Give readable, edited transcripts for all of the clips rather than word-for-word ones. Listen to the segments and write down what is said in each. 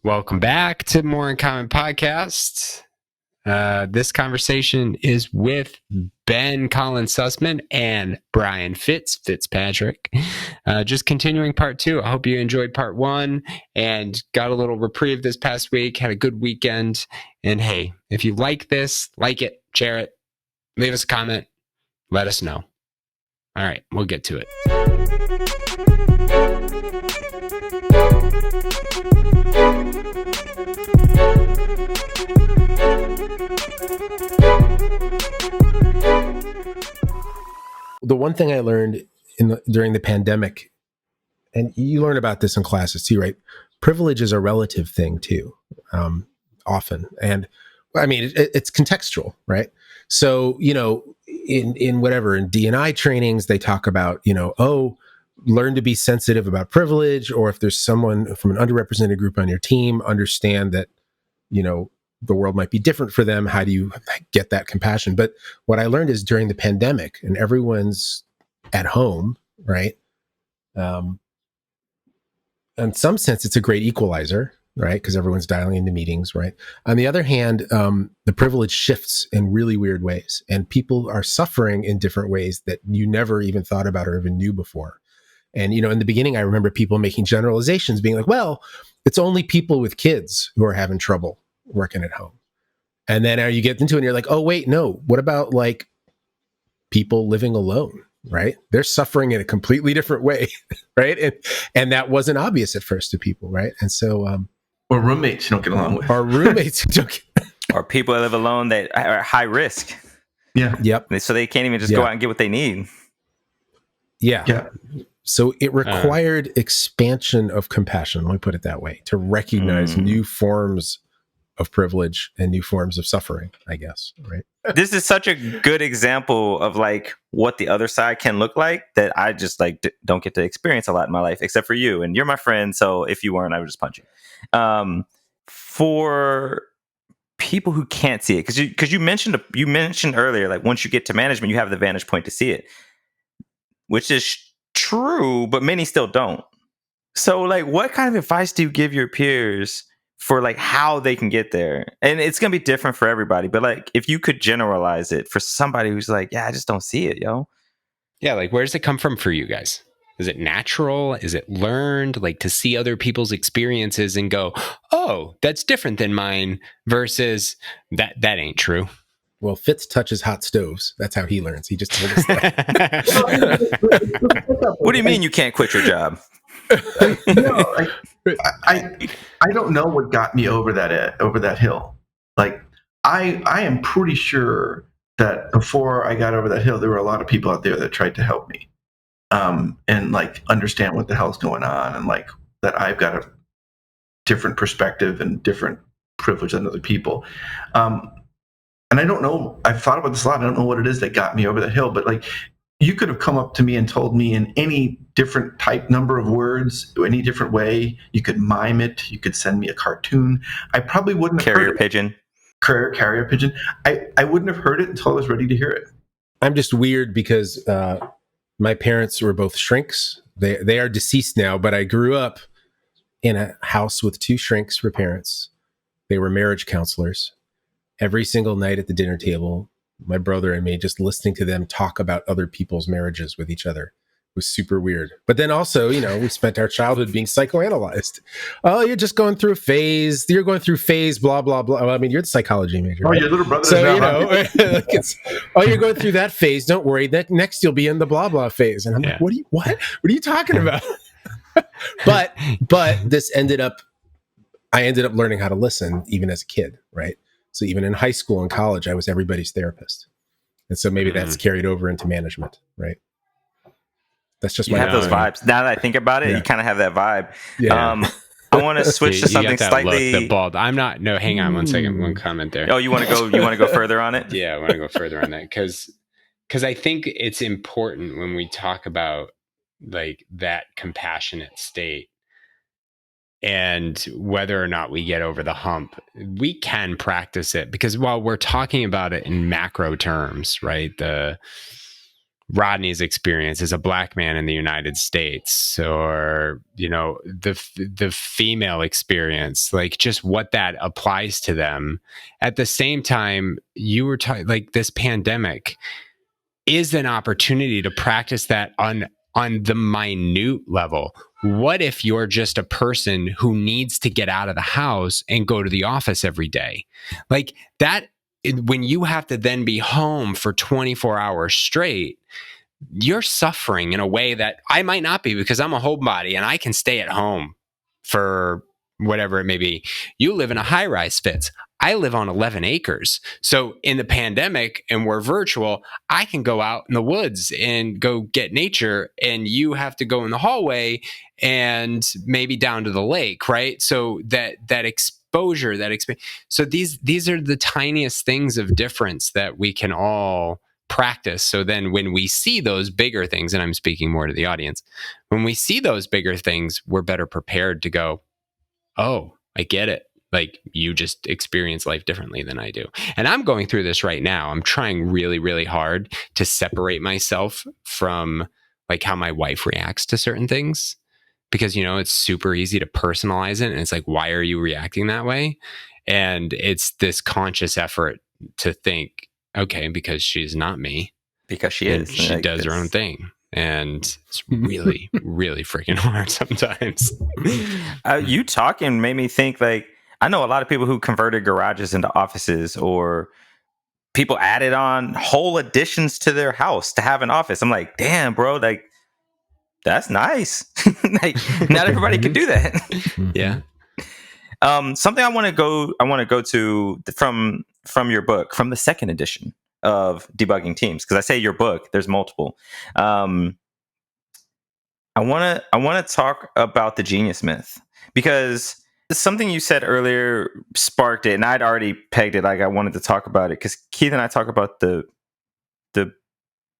Welcome back to More in Common Podcast. This conversation is with Ben Colin Sussman and Brian Fitzpatrick. Just continuing part 2. I hope you enjoyed part 1 and got a little reprieve this past week, had a good weekend. And hey, if you like this, like it, share it, leave us a comment, let us know. All right, we'll get to it. The one thing I learned during the pandemic, and you learn about this in classes too, right? Privilege is a relative thing too, often. And I mean, it's contextual, right? So, in whatever, in D&I trainings, they talk about, learn to be sensitive about privilege, or if there's someone from an underrepresented group on your team, understand that, the world might be different for them. How do you get that compassion? But what I learned is during the pandemic and everyone's at home, right? In some sense, it's a great equalizer, right? Because everyone's dialing into meetings, right? On the other hand, the privilege shifts in really weird ways, and people are suffering in different ways that you never even thought about or even knew before. And, in the beginning, I remember people making generalizations, being like, well, it's only people with kids who are having trouble working at home. And then you get into it and you're like, oh, wait, no. What about like people living alone, right? They're suffering in a completely different way, right? And that wasn't obvious at first to people, right? And so... or roommates you don't get along with. Or roommates who don't get... Or people that live alone that are high risk. Yeah. Yep. So they can't even just go out and get what they need. Yeah. So it required expansion of compassion, let me put it that way, to recognize new forms of privilege and new forms of suffering, I guess, right? This is such a good example of like what the other side can look like that I just don't get to experience a lot in my life, except for you. And you're my friend, so if you weren't, I would just punch you. For people who can't see it, because you mentioned earlier, like once you get to management, you have the vantage point to see it, which is true, but many still don't. So like, what kind of advice do you give your peers for like how they can get there? And it's going to be different for everybody, but like if you could generalize it for somebody who's like, yeah, I just don't see it, yo. Yeah, like where does it come from for you guys? Is it natural? Is it learned? Like to see other people's experiences and go, oh, that's different than mine versus that ain't true. Well, Fitz touches hot stoves. That's how he learns. He just told us that. What do you mean you can't quit your job? I don't know what got me over that hill. Like I am pretty sure that before I got over that hill, there were a lot of people out there that tried to help me, and like understand what the hell's going on, and like that I've got a different perspective and different privilege than other people. And I don't know. I've thought about this a lot. I don't know what it is that got me over the hill, but like. You could have come up to me and told me in any different type number of words, any different way. You could mime it. You could send me a cartoon. I probably wouldn't have carrier pigeon. Carrier pigeon. I wouldn't have heard it until I was ready to hear it. I'm just weird because my parents were both shrinks. They are deceased now, but I grew up in a house with 2 shrinks for parents. They were marriage counselors. Every single night at the dinner table, my brother and me just listening to them talk about other people's marriages with each other was super weird. But then also, we spent our childhood being psychoanalyzed. Oh, you're just going through a phase. You're going through phase, blah, blah, blah. Well, I mean, you're the psychology major. Oh, right? your little brother. So, you're going through that phase. Don't worry. Next you'll be in the blah, blah phase. And I'm like, what are you talking about? But this I ended up learning how to listen even as a kid, right? So even in high school and college, I was everybody's therapist. And so maybe that's carried over into management, right? That's just you have those vibes. Now that I think about it, you kind of have that vibe. Yeah. I want to switch to something slightly. The bald. I'm not. No, hang on one second. One comment there. Oh, you want to go? You want to go further on it? Yeah, I want to go further on that because I think it's important when we talk about like that compassionate state. And whether or not we get over the hump, we can practice it because while we're talking about it in macro terms, right? The Rodney's experience as a black man in the United States, or the female experience, like just what that applies to them. At the same time, you were talking like this pandemic is an opportunity to practice that on the minute level. What if you're just a person who needs to get out of the house and go to the office every day? Like that, when you have to then be home for 24 hours straight, you're suffering in a way that I might not be, because I'm a homebody and I can stay at home for whatever it may be. You live in a high-rise, Fitz. I live on 11 acres. So in the pandemic and we're virtual, I can go out in the woods and go get nature, and you have to go in the hallway and maybe down to the lake, right? So that exposure, so these are the tiniest things of difference that we can all practice. So then when we see those bigger things, and I'm speaking more to the audience, when we see those bigger things, we're better prepared to go, oh, I get it. Like, you just experience life differently than I do. And I'm going through this right now. I'm trying really, really hard to separate myself from like how my wife reacts to certain things, because, it's super easy to personalize it. And it's like, why are you reacting that way? And it's this conscious effort to think, okay, because she's not me. Because she and is. She like, does her own thing. And it's really, really freaking hard sometimes. You talking made me think, like, I know a lot of people who converted garages into offices, or people added on whole additions to their house to have an office. I'm like, damn, bro, like, that's nice. Like, not everybody can do that. Yeah. Something I want to go to from your book, from the second edition of Debugging Teams, because I say your book, there's multiple. I want to talk about the genius myth, because something you said earlier sparked it, and I'd already pegged it. Like, I wanted to talk about it because Keith and I talk about the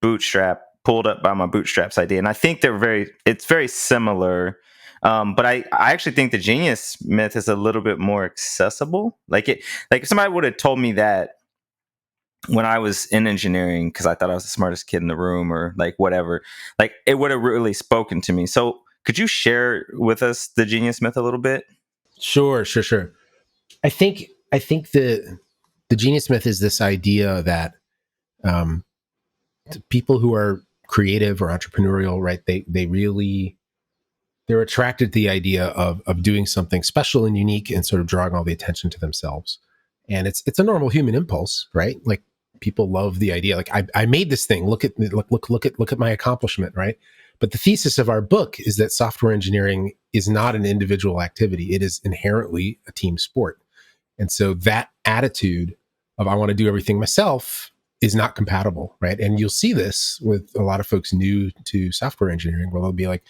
bootstrap, pulled up by my bootstraps idea, and I think it's very similar. But I actually think the genius myth is a little bit more accessible. Like if somebody would have told me that when I was in engineering, because I thought I was the smartest kid in the room, or like whatever, like it would have really spoken to me. So could you share with us the genius myth a little bit? Sure. I think the genius myth is this idea that people who are creative or entrepreneurial, right? They're attracted to the idea of doing something special and unique and sort of drawing all the attention to themselves. And it's a normal human impulse, right? Like, people love the idea, like, I made this thing. Look at my accomplishment, right? But the thesis of our book is that software engineering is not an individual activity. It is inherently a team sport. And so that attitude of I want to do everything myself is not compatible, right? And you'll see this with a lot of folks new to software engineering, where they'll be like,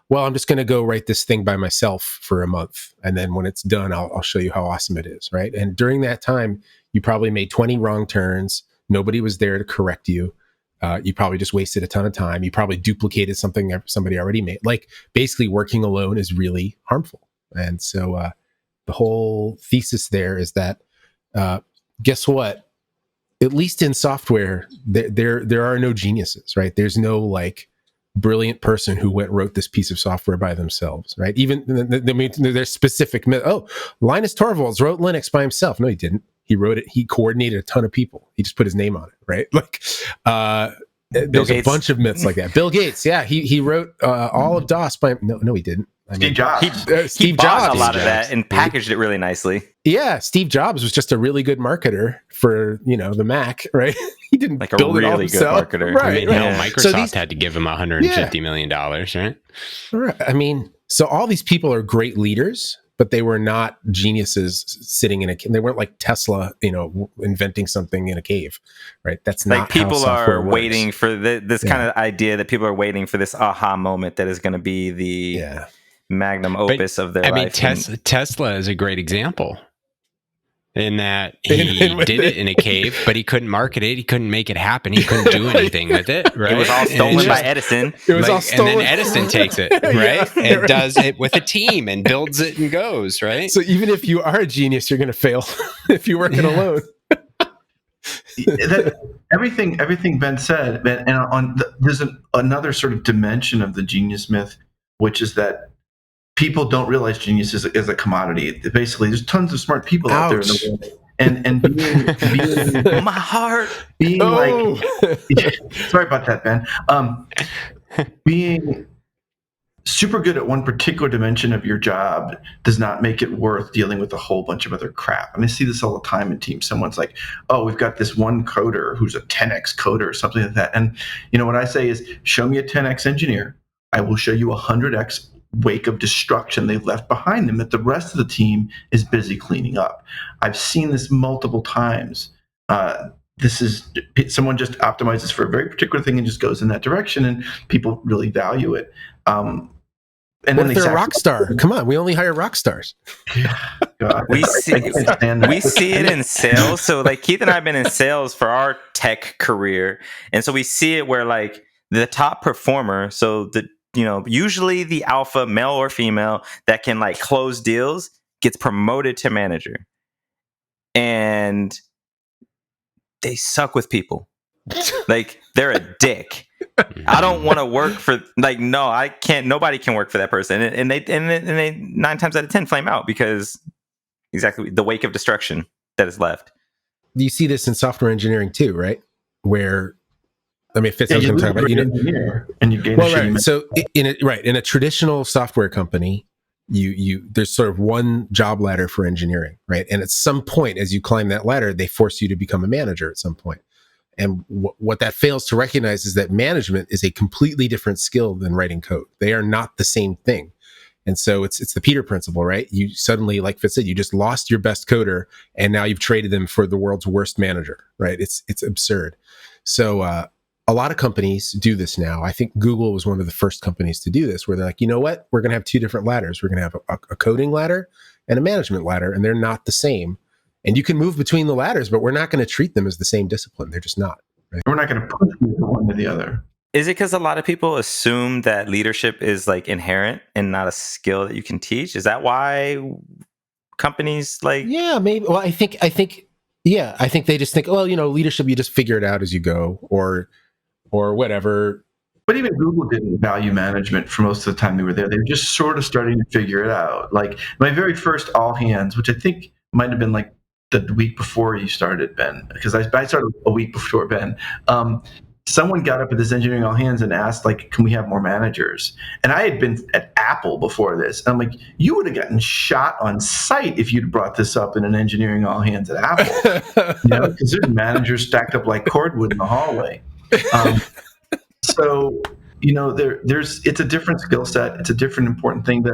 well, I'm just going to go write this thing by myself for a month. And then when it's done, I'll show you how awesome it is, right? And during that time, you probably made 20 wrong turns. Nobody was there to correct you. You probably just wasted a ton of time. You probably duplicated something that somebody already made. Like, basically, working alone is really harmful. And so the whole thesis there is that, guess what? At least in software, there are no geniuses, right? There's no like brilliant person who wrote this piece of software by themselves, right? Even there's specific. Oh, Linus Torvalds wrote Linux by himself. No, he didn't. He wrote it. He coordinated a ton of people. He just put his name on it, right? Like, there's a bunch of myths like that. Bill Gates, yeah, he wrote all of DOS by no, he didn't. Steve Jobs. He bought a lot of that and packaged it really nicely. Yeah, Steve Jobs was just a really good marketer for the Mac, right? He didn't like build a it all really good himself. marketer. Right. I mean, hell, Yeah. Microsoft had to give him $150 million, right? Right. I mean, so all these people are great leaders, but they were not geniuses sitting in a cave. They weren't like Tesla, inventing something in a cave, right? That's not like people how software are works. waiting for this kind of idea that people are waiting for this aha moment that is going to be the magnum opus of their life. I mean, Tesla is a great example in that he did it in a cave, but he couldn't market it. He couldn't make it happen. He couldn't do anything with it. Right? It was all stolen by Edison. It was all stolen. And then Edison takes it, right? And does it with a team and builds it and goes, right? So even if you are a genius, you're going to fail if you're working alone. that everything Ben said, and there's another sort of dimension of the genius myth, which is that people don't realize genius is a commodity. Basically, there's tons of smart people out there in the world, and being My heart. being like, sorry about that, Ben. Being super good at one particular dimension of your job does not make it worth dealing with a whole bunch of other crap. I mean, I see this all the time in teams. Someone's like, oh, we've got this one coder who's a 10x coder or something like that. And what I say is, show me a 10x engineer. I will show you a 100x wake of destruction they've left behind them that the rest of the team is busy cleaning up. I've seen this multiple times. This is someone just optimizes for a very particular thing and just goes in that direction, and people really value it. And what then if they're a rock star? Come on, we only hire rock stars. God, We see it in sales. So like Keith and I have been in sales for our tech career, and so we see it where like the top performer, so the usually the alpha male or female that can like close deals gets promoted to manager, and they suck with people. Like they're a dick. I don't want to work for no, I can't. Nobody can work for that person, and they 9 times out of 10 flame out because exactly the wake of destruction that is left. You see this in software engineering too, right? Where Fitz, I was going to talk about engineer, and you gain right. So in a traditional software company, you there's sort of one job ladder for engineering, right? And at some point, as you climb that ladder, they force you to become a manager at some point. And what that fails to recognize is that management is a completely different skill than writing code. They are not the same thing. And so it's the Peter principle, right? You suddenly, like Fitz said, you just lost your best coder, and now you've traded them for the world's worst manager, right? It's absurd. So a lot of companies do this now. I think Google was one of the first companies to do this, where they're like, you know what? We're going to have 2 different ladders. We're going to have a coding ladder and a management ladder, and they're not the same. And you can move between the ladders, but we're not going to treat them as the same discipline. They're just not. Right? We're not going to push you from one to the other. Is it because a lot of people assume that leadership is like inherent and not a skill that you can teach? Is that why companies like? Yeah, maybe. Well, I think they just think, well, leadership, you just figure it out as you go, or whatever. But even Google didn't value management for most of the time they were there. They were just sort of starting to figure it out. Like my very first all hands, which I think might have been like the week before you started, Ben, because I started a week before Ben. Someone got up at this engineering all hands and asked, like, can we have more managers? And I had been at Apple before this. And I'm like, you would have gotten shot on sight if you'd brought this up in an engineering all hands at Apple. Because there's managers stacked up like cordwood in the hallway. So, it's a different skill set. It's a different important thing.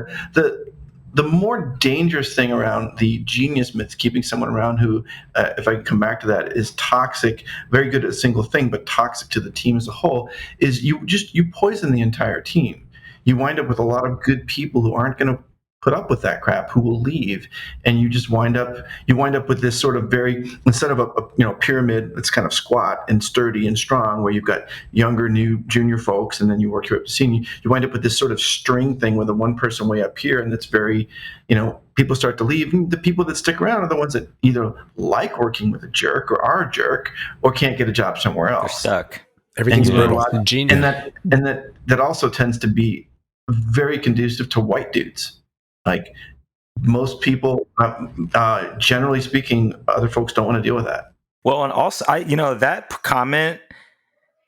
The more dangerous thing around the genius myth, keeping someone around who, if I can come back to that, is toxic, very good at a single thing, but toxic to the team as a whole, is you poison the entire team. You wind up with a lot of good people who aren't going to put up with that crap, who will leave, and you just wind up with this sort of very, instead of a pyramid that's kind of squat and sturdy and strong, where you've got younger, new junior folks, and then you work your way up to senior, you wind up with this sort of string thing with the one person way up here, and that's very, people start to leave. And the people that stick around are the ones that either like working with a jerk or are a jerk or can't get a job somewhere else. They're stuck. Everything's brutal. Genius. And that also tends to be very conducive to white dudes. Like most people, generally speaking, other folks don't want to deal with that. Well, and also, that comment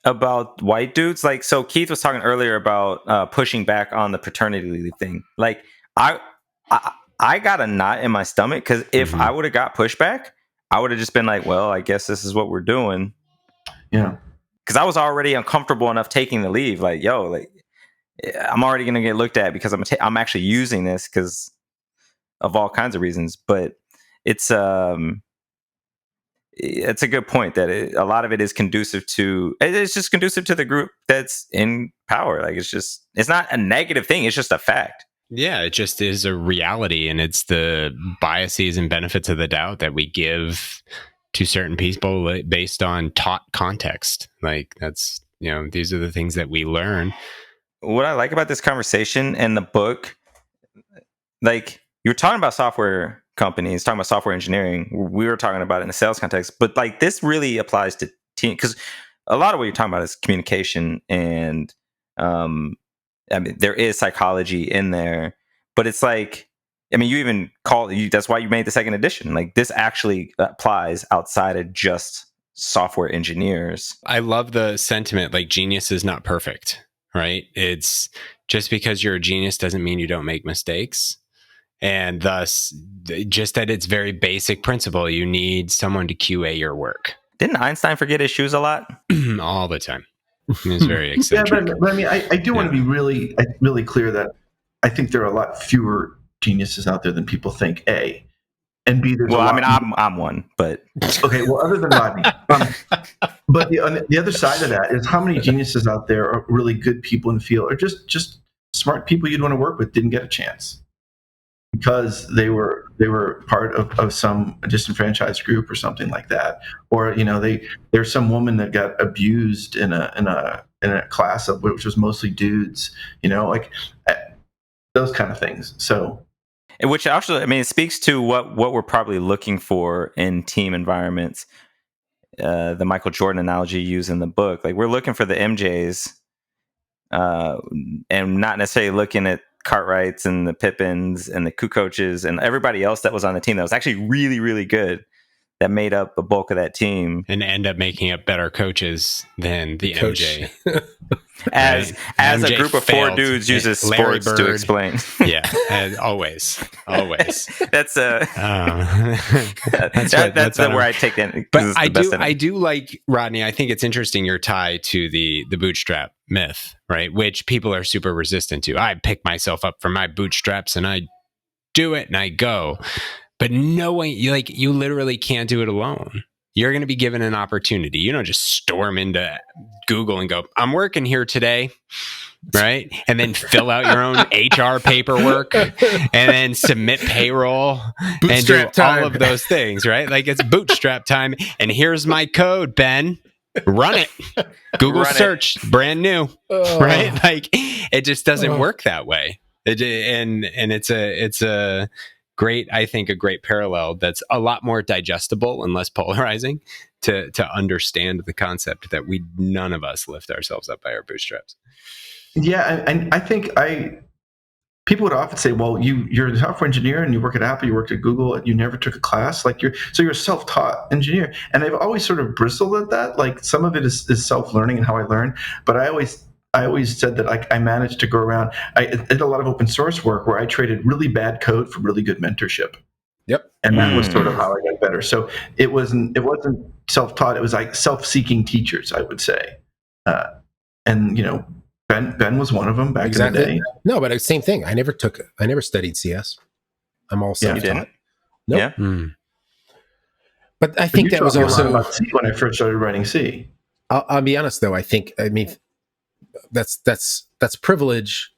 about white dudes, like, so Keith was talking earlier about pushing back on the paternity leave thing. Like, I got a knot in my stomach because if I would have got pushback, I would have just been like, well, I guess this is what we're doing. Yeah. Because I was already uncomfortable enough taking the leave. Like, I'm already going to get looked at because I'm actually using this because of all kinds of reasons. But it's a good point that a lot of it is conducive to, it's just conducive to the group that's in power. Like, it's not a negative thing. It's just a fact. Yeah, it just is a reality, and it's the biases and benefits of the doubt that we give to certain people based on taught context. Like, that's, these are the things that we learn. What I like about this conversation and the book, like, you're talking about software companies, talking about software engineering, we were talking about it in the sales context, but like this really applies to team, because a lot of what you're talking about is communication, and I mean, there is psychology in there, but it's like, I mean, you even that's why you made the second edition. Like this actually applies outside of just software engineers. I love the sentiment, like genius is not perfect, right? It's just because you're a genius doesn't mean you don't make mistakes. And thus, just at its very basic principle, you need someone to QA your work. Didn't Einstein forget his shoes a lot? All the time. He was very eccentric. Yeah, but I mean, I do want to be really clear that I think there are a lot fewer geniuses out there than people think, A. And B, there's I'm one, but... Okay, well, other than Rodney. But the other side of that is how many geniuses out there are really good people in the field, or just smart people you'd want to work with didn't get a chance because they were part of some disenfranchised group or something like that, or there's some woman that got abused in a class of which was mostly dudes, like those kind of things. So, which actually, I mean, it speaks to what we're probably looking for in team environments. The Michael Jordan analogy used in the book, like we're looking for the MJs, and not necessarily looking at Cartwrights and the Pippins and the Kukoches and everybody else that was on the team that was actually really, really good, that made up the bulk of that team and end up making up better coaches than the MJ. As MJ a group of four dudes uses sports to explain. Yeah, always. That's where I take that. But I do like, Rodney, I think it's interesting your tie to the bootstrap myth, right? Which people are super resistant to. I pick myself up from my bootstraps and I do it and I go. But no one, you literally can't do it alone. You're going to be given an opportunity. You don't just storm into Google and go, I'm working here today, right? And then fill out your own HR paperwork and then submit payroll and do all of those things, right? Like it's bootstrap time. And here's my code, Ben. Run it. Google search, brand new, right? Like it just doesn't work that way. And it's a great, I think, a great parallel that's a lot more digestible and less polarizing to understand the concept that none of us lift ourselves up by our bootstraps. Yeah, and I think people would often say, well, you're a software engineer and you work at Apple, you worked at Google, and you never took a class. Like you're a self-taught engineer. And I've always sort of bristled at that. Like some of it is self-learning and how I learn, but I always said that I managed to go around. I did a lot of open source work where I traded really bad code for really good mentorship. Yep. And that was sort of how I got better. So it wasn't self-taught. It was like self-seeking teachers, I would say. And Ben was one of them back in the day. No, but same thing. I never studied CS. I'm all self-taught. You didn't? Nope. Yeah. But I think that was also about C when I first started writing C. I'll be honest though. That's privilege.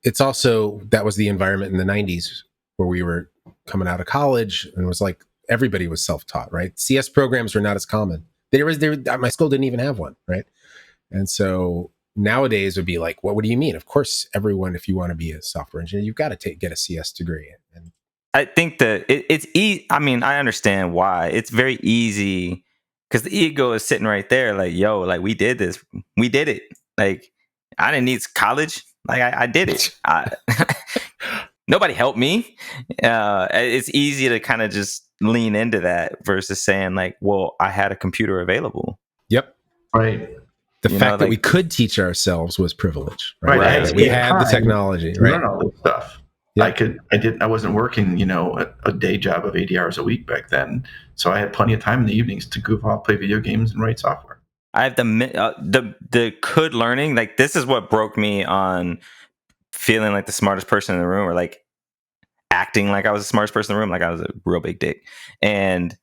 It's also, that was the environment in the 90s where we were coming out of college and it was like everybody was self-taught, right? CS programs were not as common. My school didn't even have one, right? And so nowadays would be like, what do you mean? Of course, everyone, if you want to be a software engineer, you've got to get a CS degree. And I think that it's easy. I mean, I understand why. It's very easy because the ego is sitting right there like, yo, like we did this. We did it. Like I didn't need college. Like I did it. Nobody helped me. It's easy to kind of just lean into that versus saying like, well, I had a computer available. Yep. Right. The fact that we could teach ourselves was privilege. Right. Right. We had the technology. Right. Learn all this stuff. Yep. I wasn't working, a day job of 80 hours a week back then. So I had plenty of time in the evenings to goof off, play video games, and write software. I have the could learning. Like this is what broke me on feeling like the smartest person in the room, or like acting like I was the smartest person in the room, like I was a real big dick. And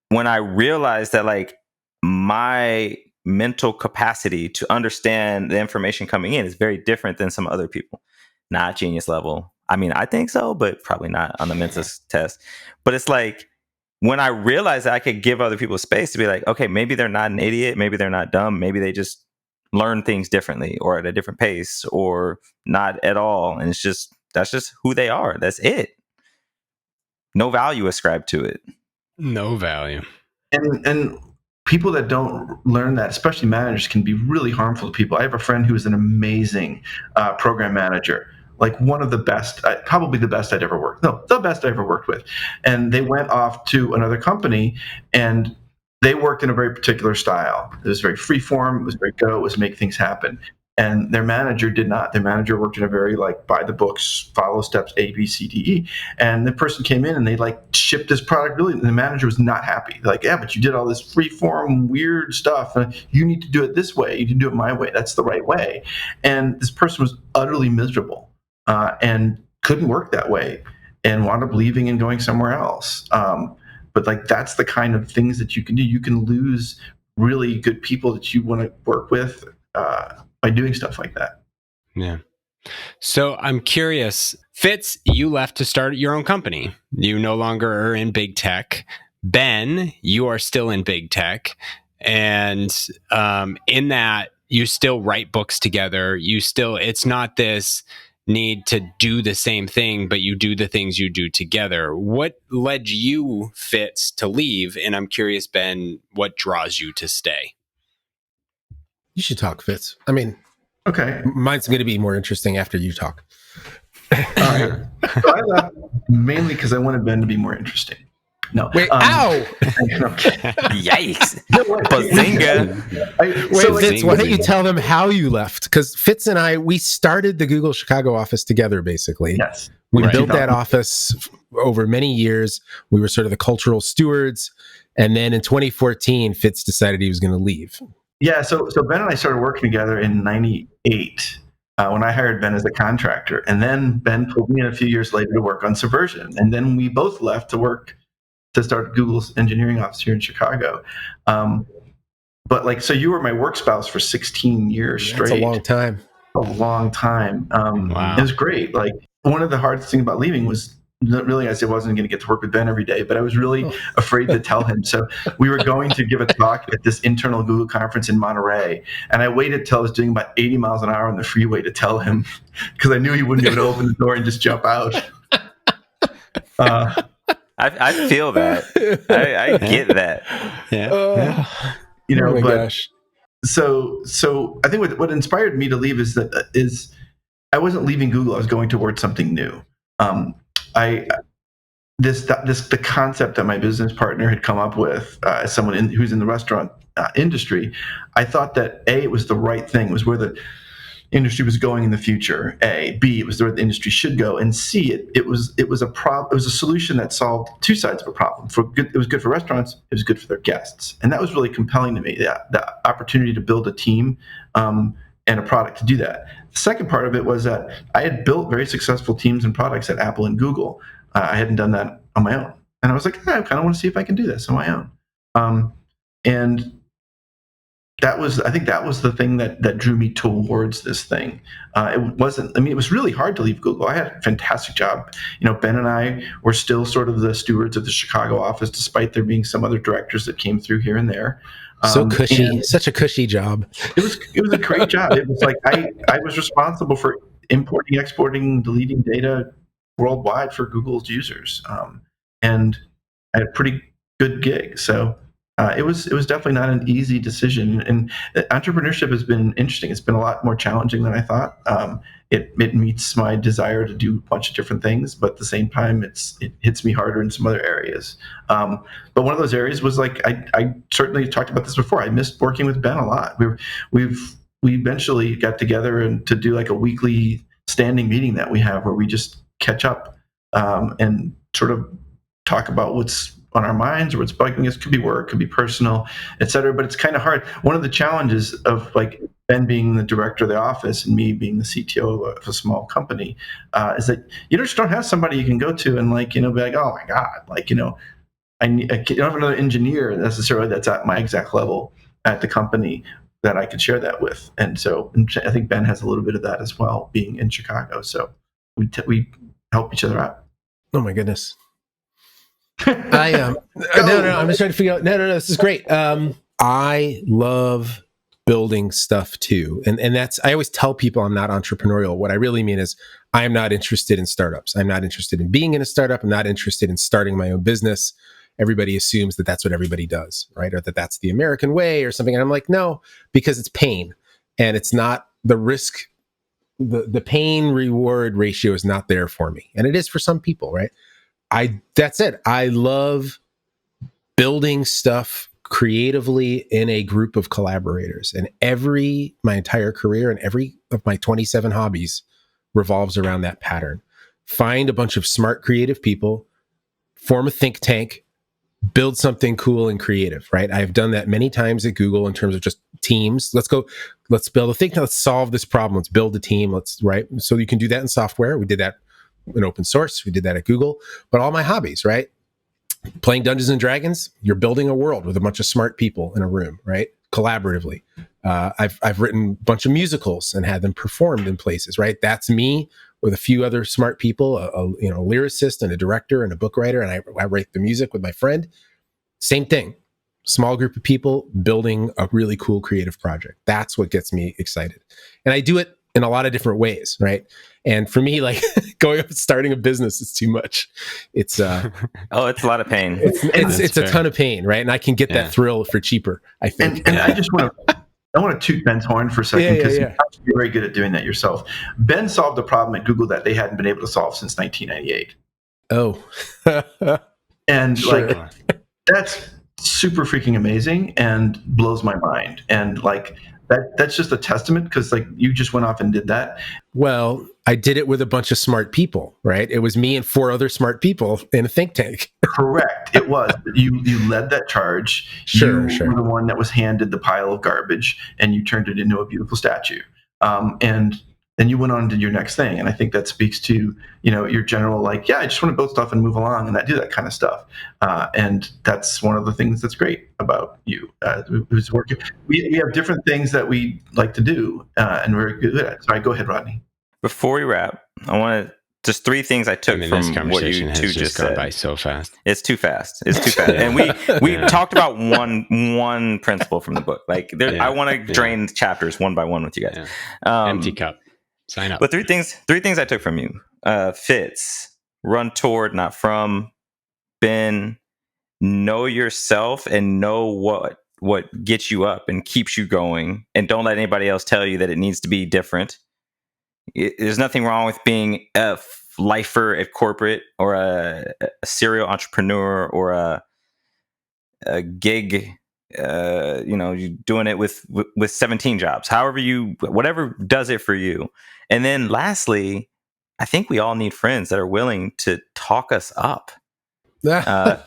when I realized that like my mental capacity to understand the information coming in is very different than some other people, not genius level. I mean, I think so, but probably not on the Mensa test. But it's like, when I realized that I could give other people space to be like, okay, maybe they're not an idiot, maybe they're not dumb, maybe they just learn things differently or at a different pace or not at all. And that's just who they are. That's it. no value ascribed to it. No value. And people that don't learn that, especially managers, can be really harmful to people. I have a friend who is an amazing program manager, like one of the best, probably the best I'd ever worked. No, the best I ever worked with. And they went off to another company, and they worked in a very particular style. It was very free form. It was very go. It was make things happen. And their manager did not. Their manager worked in a very like by the books, follow steps A, B, C, D, E. And the person came in and they like shipped this product really, and the manager was not happy. Like, yeah, but you did all this free form weird stuff. And you need to do it this way. You can do it my way. That's the right way. And this person was utterly miserable and couldn't work that way and wound up leaving and going somewhere else. But like that's the kind of things that you can do. You can lose really good people that you want to work with by doing stuff like that. Yeah. So I'm curious, Fitz, you left to start your own company. You no longer are in big tech. Ben, you are still in big tech. And in that, you still write books together. It's not this need to do the same thing, but you do the things you do together. What led you, Fitz, to leave? And I'm curious, Ben, what draws you to stay? You should talk, Fitz. I mean, okay, mine's going to be more interesting after you talk. All right. So I left mainly because I wanted Ben to be more interesting. No. Wait, ow! Yikes. Bazinga. Fitz, why don't you tell them how you left? Because Fitz and I, we started the Google Chicago office together, basically. Yes. We built that office over many years. We were sort of the cultural stewards. And then in 2014, Fitz decided he was going to leave. Yeah, so Ben and I started working together in 98 when I hired Ben as a contractor. And then Ben pulled me in a few years later to work on Subversion. And then we both left to start Google's engineering office here in Chicago. But like, so you were my work spouse for 16 years straight. That's a long time. A long time. Wow. It was great. Like one of the hardest things about leaving was realizing I wasn't going to get to work with Ben every day, but I was really afraid to tell him. So we were going to give a talk at this internal Google conference in Monterey. And I waited till I was doing about 80 miles an hour on the freeway to tell him because I knew he wouldn't be able to open the door and just jump out. I feel that. I get that. Yeah. You know, oh my but gosh. So I think what inspired me to leave is I wasn't leaving Google. I was going towards something new. The concept that my business partner had come up with, as someone who's in the restaurant industry, I thought that A, it was the right thing, it was where the industry was going in the future. A, B, it was where the industry should go, and C, it was a solution that solved two sides of a problem. It was good for restaurants, it was good for their guests, and that was really compelling to me. The opportunity to build a team and a product to do that. The second part of it was that I had built very successful teams and products at Apple and Google. I hadn't done that on my own, and I was like, I kind of want to see if I can do this on my own. And I think that was the thing that drew me towards this thing. It was really hard to leave Google. I had a fantastic job. You know, Ben and I were still sort of the stewards of the Chicago office, despite there being some other directors that came through here and there. So cushy, such a cushy job. It was a great job. It was like I was responsible for importing, exporting, deleting data worldwide for Google's users, and I had a pretty good gig. So it was definitely not an easy decision. And entrepreneurship has been interesting. It's been a lot more challenging than I thought. It meets my desire to do a bunch of different things, but at the same time, it hits me harder in some other areas. But one of those areas was like I certainly talked about this before. I missed working with Ben a lot. We eventually got together and to do like a weekly standing meeting that we have where we just catch up and sort of talk about what's on our minds or what's bugging us. Could be work, could be personal, etc. But it's kind of hard. One of the challenges of like Ben being the director of the office and me being the CTO of a small company is that you just don't have somebody you can go to and like, you know, be like, oh my God, like, you know, I don't have another engineer necessarily that's at my exact level at the company that I could share that with. And so I think Ben has a little bit of that as well, being in Chicago. So we help each other out. Oh my goodness. I'm just trying to figure out. No, this is great. I love building stuff too, and that's. I always tell people I'm not entrepreneurial. What I really mean is I'm not interested in startups. I'm not interested in being in a startup. I'm not interested in starting my own business. Everybody assumes that that's what everybody does, right? Or that that's the American way or something. And I'm like, no, because it's pain, and it's not the risk. The pain reward ratio is not there for me. And it is for some people, right? That's it. I love building stuff creatively in a group of collaborators. And my entire career and every of my 27 hobbies revolves around that pattern. Find a bunch of smart, creative people, form a think tank, build something cool and creative, right? I've done that many times at Google in terms of just teams. Let's build a think tank, let's solve this problem, let's build a team, right? So you can do that in software. We did that in open source. We did that at Google. But all my hobbies, right? Playing Dungeons and Dragons, you're building a world with a bunch of smart people in a room, right? Collaboratively. I've written a bunch of musicals and had them performed in places, right? That's me with a few other smart people, a lyricist and a director and a book writer, and I write the music with my friend. Same thing. Small group of people building a really cool creative project. That's what gets me excited. And I do it in a lot of different ways, right? And for me, like going up and starting a business is too much. It's it's a lot of pain. It's a ton of pain, right? And I can get that thrill for cheaper, I think. And I want to toot Ben's horn for a second, because you're very good at doing that yourself. Ben solved a problem at Google that they hadn't been able to solve since 1998. Oh. And sure. That's super freaking amazing and blows my mind. And that's just a testament, because you just went off and did that. Well, I did it with a bunch of smart people, right? It was me and 4 other smart people in a think tank. Correct. It was. You led that charge. Sure. You were the one that was handed the pile of garbage, and you turned it into a beautiful statue. And then you went on to your next thing. And I think that speaks to, your general, I just want to build stuff and move along, and I do that kind of stuff. And that's one of the things that's great about you, who's working. We have different things that we like to do, and we're good at it. Sorry, go ahead, Rodney. Before we wrap, I want to just 3 things I took from what you two just said. By so fast. It's too fast. And we talked about one principle from the book. I want to drain chapters one by one with you guys. Empty cup. Sign up. But 3 things I took from you. Fitz, run toward, not from. Ben, know yourself and know what gets you up and keeps you going, and don't let anybody else tell you that it needs to be different. There's nothing wrong with being a lifer at corporate, or a serial entrepreneur, or a gig. You're doing it with 17 jobs. Whatever does it for you. And then lastly, I think we all need friends that are willing to talk us up. Yeah.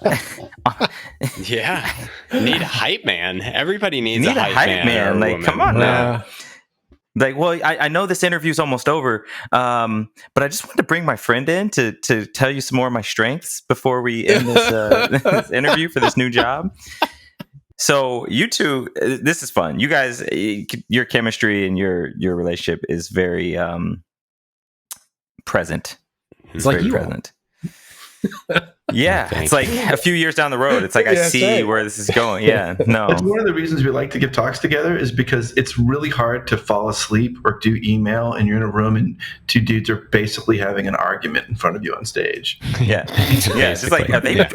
Need a hype man. Everybody needs a hype man. Come on now. I know this interview's almost over, but I just wanted to bring my friend in to tell you some more of my strengths before we end this interview for this new job. So you two, this is fun. You guys, your chemistry and your relationship is very present. It's very present. Yeah, it's like a few years down the road. It's like I see where this is going. Yeah, no. It's one of the reasons we like to give talks together, is because it's really hard to fall asleep or do email, and you're in a room and 2 dudes are basically having an argument in front of you on stage. Yeah, it's just like,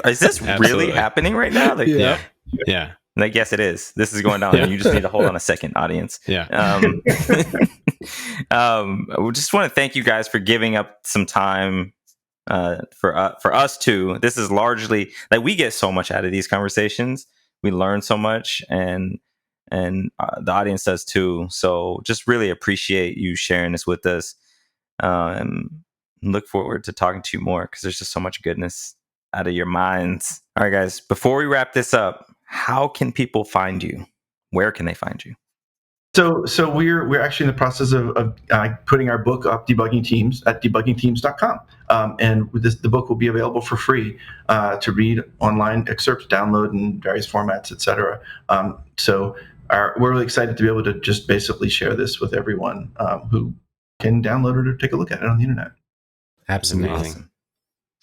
is this really happening right now? Yeah. Yes, it is. This is going down. And you just need to hold on a second, audience. Yeah. We just want to thank you guys for giving up some time. For us too, this is largely we get so much out of these conversations. We learn so much, and the audience does too. So just really appreciate you sharing this with us, and look forward to talking to you more, because there's just so much goodness out of your minds. All right, guys, before we wrap this up, how can people find you? Where can they find you? So we're actually in the process of putting our book up, Debugging Teams, at debuggingteams.com. And the book will be available for free to read, online excerpts, download in various formats, etc. So we're really excited to be able to just basically share this with everyone who can download it or take a look at it on the internet. Absolutely. Awesome.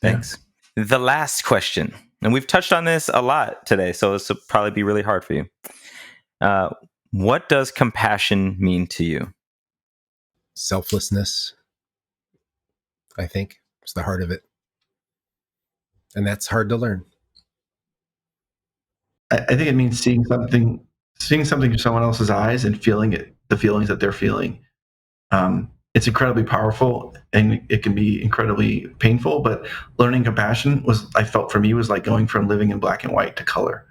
Thanks. Yeah. The last question, and we've touched on this a lot today, so this will probably be really hard for you. What does compassion mean to you? Selflessness. I think is the heart of it. And that's hard to learn. I think it means seeing something through someone else's eyes and feeling it, the feelings that they're feeling. It's incredibly powerful, and it can be incredibly painful. But learning compassion I felt for me was like going from living in black and white to color.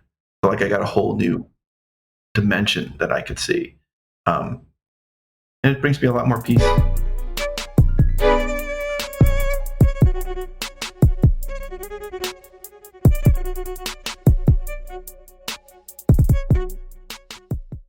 So like I got a whole new dimension that I could see, and it brings me a lot more peace.